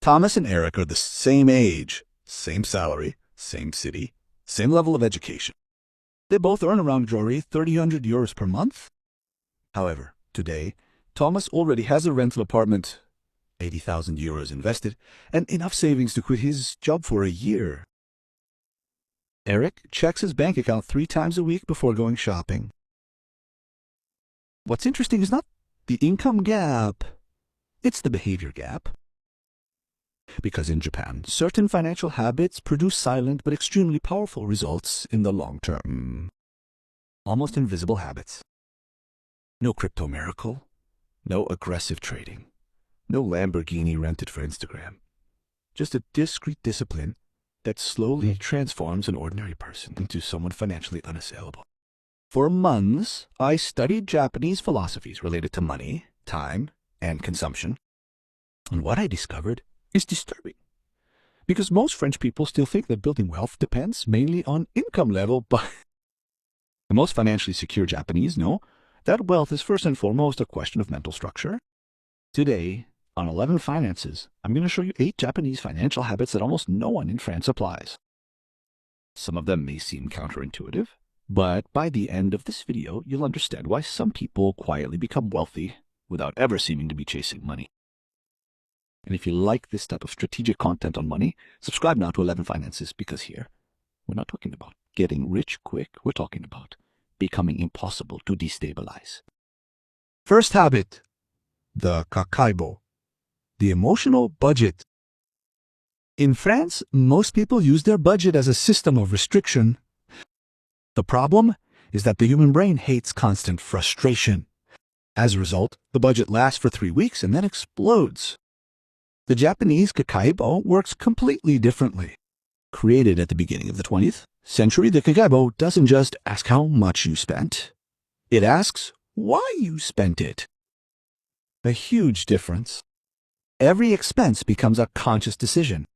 Thomas and Eric are the same age, same salary, same city, same level of education. They both earn around 300 euros per month. However, today, Thomas already has a rental apartment, 80,000 euros invested, and enough savings to quit his job for a year. Eric checks his bank account 3 times a week before going shopping. What's interesting is not the income gap, it's the behavior gap. Because in Japan, certain financial habits produce silent but extremely powerful results in the long term. Almost invisible habits. No crypto miracle, no aggressive trading, no Lamborghini rented for Instagram. Just a discrete discipline that slowly transforms an ordinary person into someone financially unassailable. For months, I studied Japanese philosophies related to money, time, and consumption. And what I discovered is disturbing. Because most French people still think that building wealth depends mainly on income level, but the most financially secure Japanese know that wealth is first and foremost a question of mental structure. Today, on 11 Finances, I'm going to show you 8 Japanese financial habits that almost no one in France applies. Some of them may seem counterintuitive, but by the end of this video, you'll understand why some people quietly become wealthy without ever seeming to be chasing money. And if you like this type of strategic content on money, subscribe now to 11 Finances, because here, we're not talking about getting rich quick, we're talking about becoming impossible to destabilize. First habit, the kakaibo, the emotional budget. In France, most people use their budget as a system of restriction. The problem is that the human brain hates constant frustration. As a result, the budget lasts for 3 weeks and then explodes. The Japanese kakaibo works completely differently. Created at the beginning of the 20th century, the kakaibo doesn't just ask how much you spent. It asks why you spent it. A huge difference. Every expense becomes a conscious decision.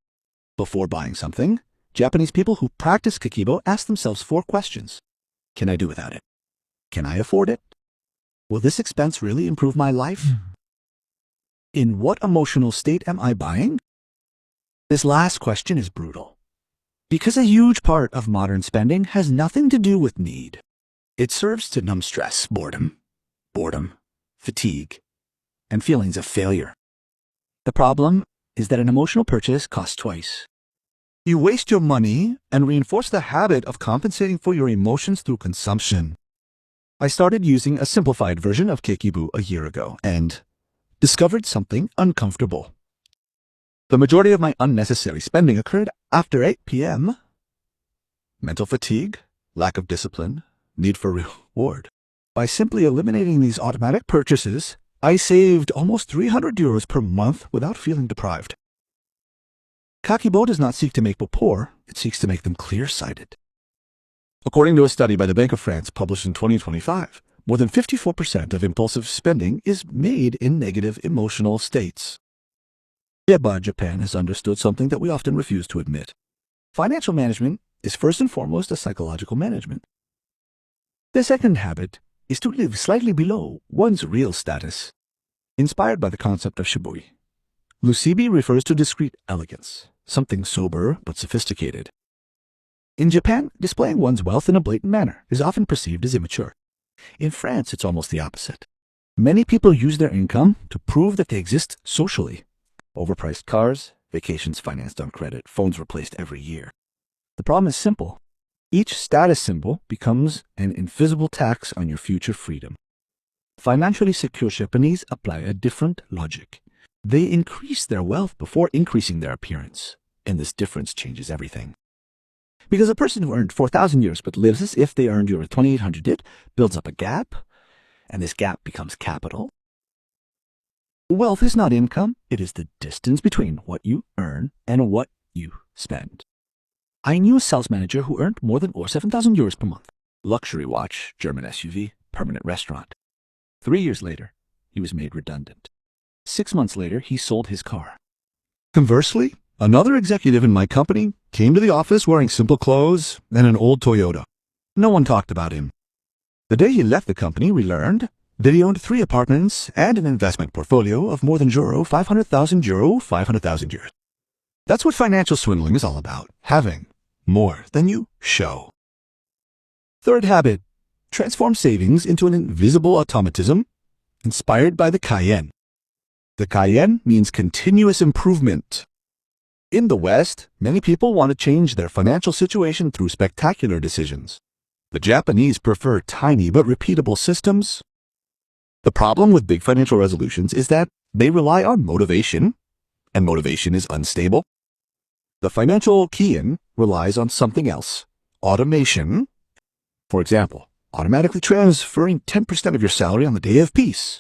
Before buying something, Japanese people who practice kakaibo ask themselves 4 questions. Can I do without it? Can I afford it? Will this expense really improve my life? In what emotional state am I buying? This last question is brutal, because a huge part of modern spending has nothing to do with need. It serves to numb stress, boredom, fatigue, and feelings of failure. The problem is that an emotional purchase costs twice. You waste your money and reinforce the habit of compensating for your emotions through consumption. I started using a simplified version of Kakeibo a year ago and discovered something uncomfortable. The majority of my unnecessary spending occurred after 8 p.m. Mental fatigue, lack of discipline, need for reward. By simply eliminating these automatic purchases, I saved almost 300 euros per month without feeling deprived. Kakeibo does not seek to make people poor, it seeks to make them clear-sighted. According to a study by the Bank of France published in 2025, more than 54% of impulsive spending is made in negative emotional states. Yet Japan has understood something that we often refuse to admit. Financial management is first and foremost a psychological management. The second habit is to live slightly below one's real status. Inspired by the concept of shibui, Lucibi refers to discreet elegance, something sober but sophisticated. In Japan, displaying one's wealth in a blatant manner is often perceived as immature. In France, it's almost the opposite. Many people use their income to prove that they exist socially. Overpriced cars, vacations financed on credit, phones replaced every year. The problem is simple. Each status symbol becomes an invisible tax on your future freedom. Financially secure Japanese apply a different logic. They increase their wealth before increasing their appearance, and this difference changes everything. Because a person who earned 4,000 euros but lives as if they earned euro 2,800 did builds up a gap, and this gap becomes capital. Wealth is not income, it is the distance between what you earn and what you spend. I knew a sales manager who earned more than 7,000 euros per month. Luxury watch, German SUV, permanent restaurant. 3 years later, he was made redundant. 6 months later, he sold his car. Conversely, another executive in my company came to the office wearing simple clothes and an old Toyota. No one talked about him. The day he left the company, we learned that he owned 3 apartments and an investment portfolio of more than 500,000 euro. That's what financial swindling is all about, having more than you show. Third habit, transform savings into an invisible automatism inspired by the Cayenne. The Cayenne means continuous improvement. In the West, many people want to change their financial situation through spectacular decisions. The Japanese prefer tiny but repeatable systems. The problem with big financial resolutions is that they rely on motivation, and motivation is unstable. The financial Cayenne relies on something else, automation. For example, automatically transferring 10% of your salary on the day of peace,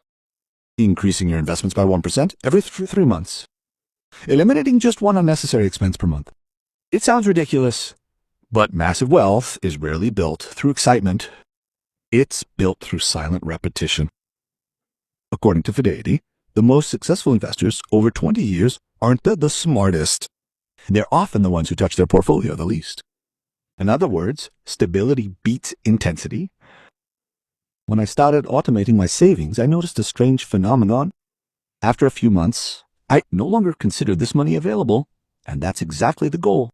increasing your investments by 1% every 3 months, eliminating just one unnecessary expense per month. It sounds ridiculous, but massive wealth is rarely built through excitement. It's built through silent repetition. According to Fidelity, the most successful investors over 20 years aren't the smartest. They're often the ones who touch their portfolio the least. In other words, stability beats intensity. When I started automating my savings, I noticed a strange phenomenon. After a few months, I no longer considered this money available, and that's exactly the goal.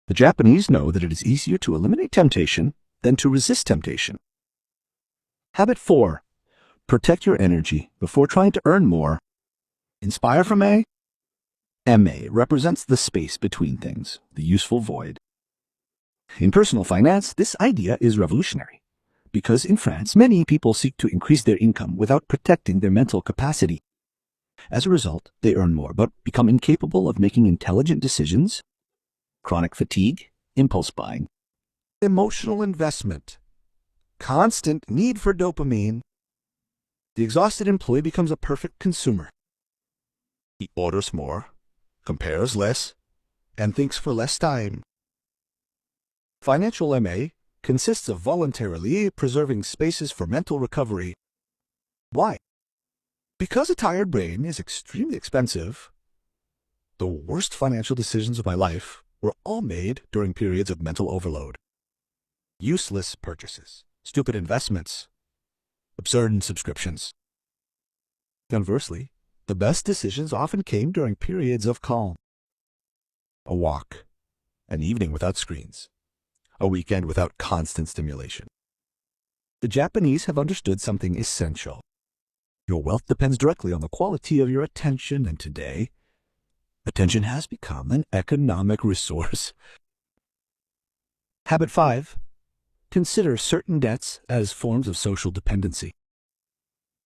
The Japanese know that it is easier to eliminate temptation than to resist temptation. Habit 4. Protect your energy before trying to earn more. Inspire from A. MA represents the space between things, the useful void. In personal finance, this idea is revolutionary, because in France, many people seek to increase their income without protecting their mental capacity. As a result, they earn more, but become incapable of making intelligent decisions. Chronic fatigue, impulse buying, emotional investment, constant need for dopamine. The exhausted employee becomes a perfect consumer. He orders more, compares less, and thinks for less time. Financial MA consists of voluntarily preserving spaces for mental recovery. Why? Because a tired brain is extremely expensive. The worst financial decisions of my life were all made during periods of mental overload. Useless purchases, stupid investments, absurd subscriptions. Conversely, the best decisions often came during periods of calm. A walk, an evening without screens, a weekend without constant stimulation. The Japanese have understood something essential. Your wealth depends directly on the quality of your attention, and today, attention has become an economic resource. Habit 5. Consider certain debts as forms of social dependency.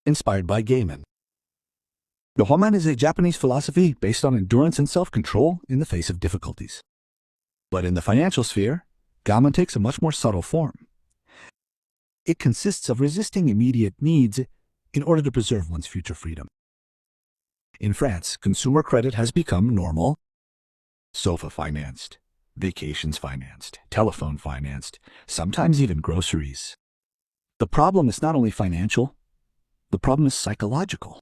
Inspired by Gaiman. The Homan is a Japanese philosophy based on endurance and self-control in the face of difficulties. But in the financial sphere, Gaiman takes a much more subtle form. It consists of resisting immediate needs in order to preserve one's future freedom. In France, consumer credit has become normal. Sofa financed, vacations financed, telephone financed, sometimes even groceries. The problem is not only financial, the problem is psychological.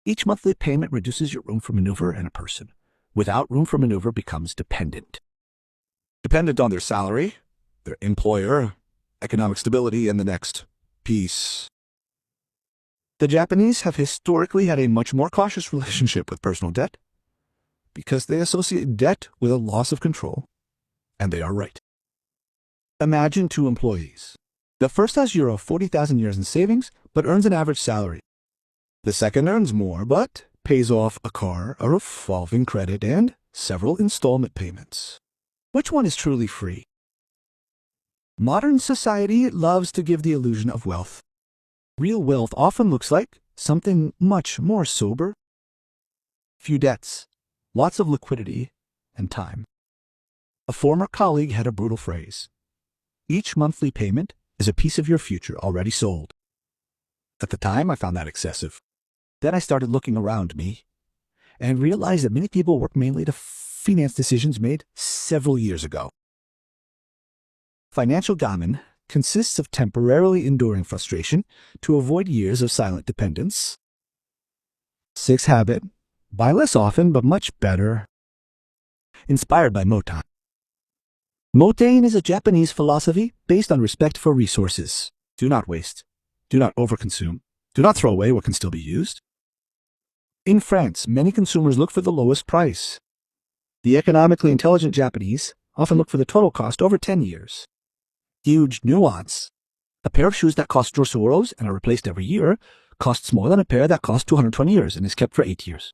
Each monthly payment reduces your room for maneuver, and a person without room for maneuver becomes dependent. Dependent on their salary, their employer, economic stability, and the next peace. The Japanese have historically had a much more cautious relationship with personal debt because they associate debt with a loss of control, and they are right. Imagine 2 employees. The first has euro 40,000 years in savings, but earns an average salary. The second earns more, but pays off a car, a revolving credit, and several installment payments. Which one is truly free? Modern society loves to give the illusion of wealth. Real wealth often looks like something much more sober. Few debts, lots of liquidity, and time. A former colleague had a brutal phrase: each monthly payment is a piece of your future already sold. At the time, I found that excessive. Then I started looking around me and realized that many people work mainly to finance decisions made several years ago. Financial gammon consists of temporarily enduring frustration to avoid years of silent dependence. 6th habit: buy less often but much better. Inspired by Motan. Motan is a Japanese philosophy based on respect for resources. Do not waste. Do not overconsume. Do not throw away what can still be used. In France, many consumers look for the lowest price. The economically intelligent Japanese often look for the total cost over 10 years. Huge nuance. A pair of shoes that cost Dorso euros and are replaced every year costs more than a pair that costs 220 years and is kept for 8 years.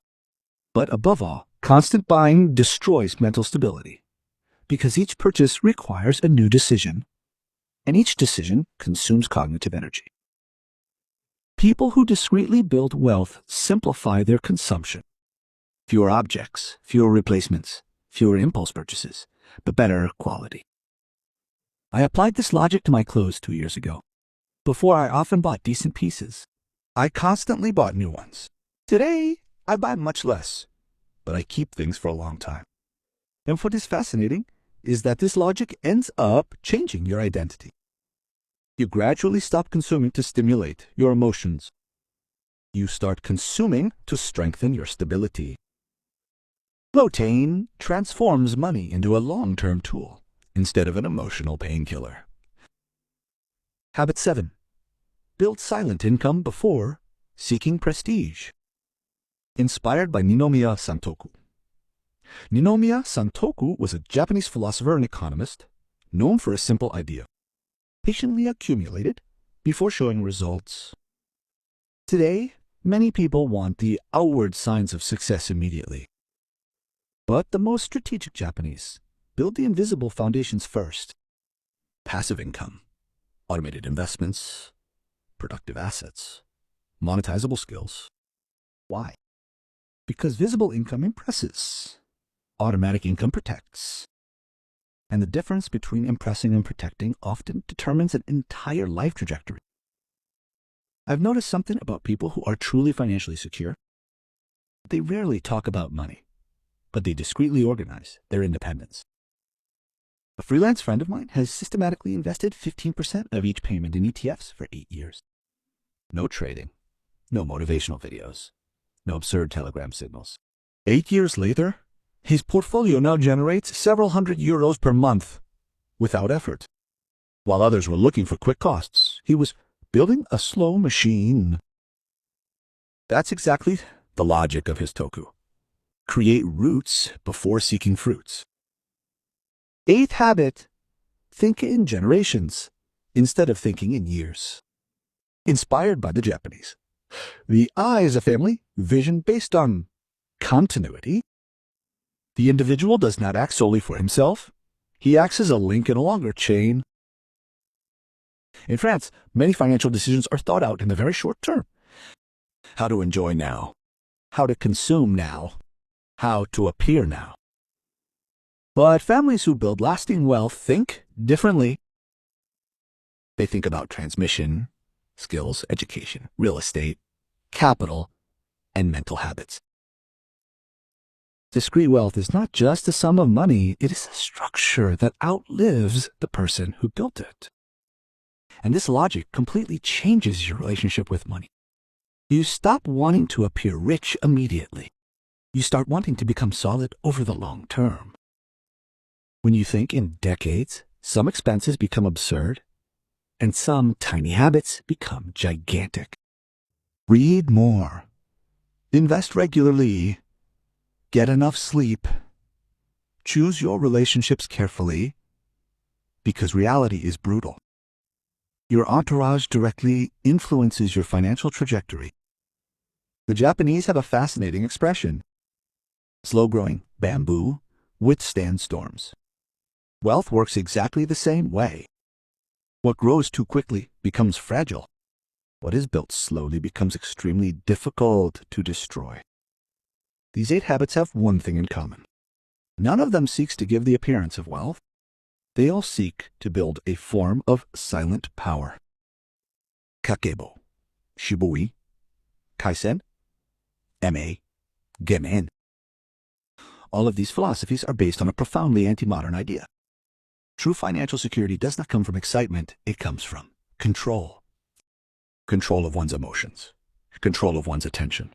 But above all, constant buying destroys mental stability, because each purchase requires a new decision, and each decision consumes cognitive energy. People who discreetly build wealth simplify their consumption. Fewer objects, fewer replacements, fewer impulse purchases, but better quality. I applied this logic to my clothes 2 years ago. Before, I often bought decent pieces. I constantly bought new ones. Today, I buy much less, but I keep things for a long time. And what is fascinating is that this logic ends up changing your identity. You gradually stop consuming to stimulate your emotions. You start consuming to strengthen your stability. Bloatain transforms money into a long-term tool instead of an emotional painkiller. Habit 7. Build silent income before seeking prestige. Inspired by Ninomiya Santoku. Ninomiya Santoku was a Japanese philosopher and economist known for a simple idea: patiently accumulated before showing results. Today, many people want the outward signs of success immediately. But the most strategic Japanese build the invisible foundations first. Passive income, automated investments, productive assets, monetizable skills. Why? Because visible income impresses. Automatic income protects. And the difference between impressing and protecting often determines an entire life trajectory. I've noticed something about people who are truly financially secure. They rarely talk about money, but they discreetly organize their independence. A freelance friend of mine has systematically invested 15% of each payment in ETFs for 8 years. No trading, no motivational videos, no absurd Telegram signals. 8 years later, his portfolio now generates several hundred euros per month without effort. While others were looking for quick costs, he was building a slow machine. That's exactly the logic of his toku. Create roots before seeking fruits. 8th habit: think in generations instead of thinking in years. Inspired by the Japanese, the I is a family vision based on continuity. The individual does not act solely for himself. He acts as a link in a longer chain. In France, many financial decisions are thought out in the very short term. How to enjoy now, how to consume now, how to appear now. But families who build lasting wealth think differently. They think about transmission, skills, education, real estate, capital, and mental habits. Discrete wealth is not just a sum of money, it is a structure that outlives the person who built it. And this logic completely changes your relationship with money. You stop wanting to appear rich immediately. You start wanting to become solid over the long term. When you think in decades, some expenses become absurd, and some tiny habits become gigantic. Read more. Invest regularly. Get enough sleep. Choose your relationships carefully, because reality is brutal. Your entourage directly influences your financial trajectory. The Japanese have a fascinating expression: slow-growing bamboo withstands storms. Wealth works exactly the same way. What grows too quickly becomes fragile. What is built slowly becomes extremely difficult to destroy. These 8 habits have one thing in common. None of them seeks to give the appearance of wealth. They all seek to build a form of silent power. Kakebo, Shibui, Kaisen, MA, Gemen. All of these philosophies are based on a profoundly anti-modern idea. True financial security does not come from excitement, it comes from control. Control of one's emotions, control of one's attention,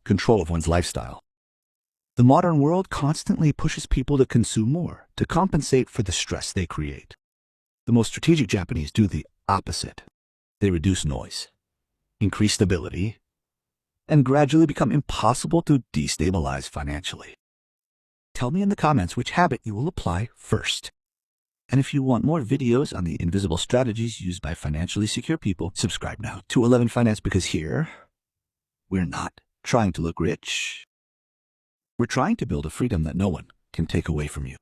control of one's lifestyle. The modern world constantly pushes people to consume more, to compensate for the stress they create. The most strategic Japanese do the opposite. They reduce noise, increase stability, and gradually become impossible to destabilize financially. tell me in the comments which habit you will apply first. And if you want more videos on the invisible strategies used by financially secure people, subscribe now to 11 Finance, because here, we're not trying to look rich. We're trying to build a freedom that no one can take away from you.